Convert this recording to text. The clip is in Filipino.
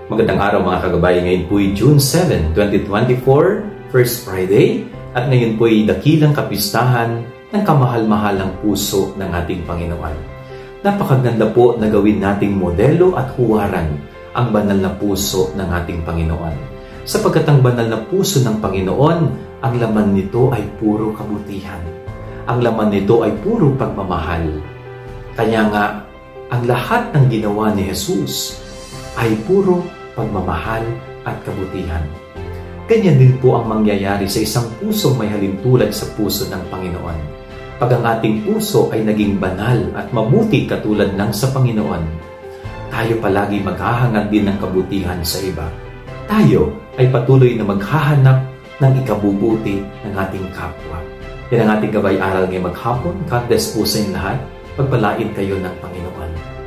Magandang araw mga kagabay. Ngayon po'y June 7, 2024, First Friday. At ngayon po'y dakilang kapistahan ng kamahal-mahalang puso ng ating Panginoon. Napakaganda po na gawin nating modelo at huwaran ang banal na puso ng ating Panginoon. Sapagkat ang banal na puso ng Panginoon, ang laman nito ay puro kabutihan. Ang laman nito ay puro pagmamahal. Kaya nga, ang lahat ng ginawa ni Jesus ay puro pagmamahal at kabutihan. Ganyan din po ang mangyayari sa isang pusong may halintulad sa puso ng Panginoon. Pag ang ating puso ay naging banal at mabuti katulad ng sa Panginoon, tayo palagi maghahangad din ng kabutihan sa iba. Tayo ay patuloy na maghahanap ng ikabubuti ng ating kapwa. Yan ang ating gabay-aral ngayong maghapon. God bless po sa inyo lahat. Pagpalain kayo ng Panginoon.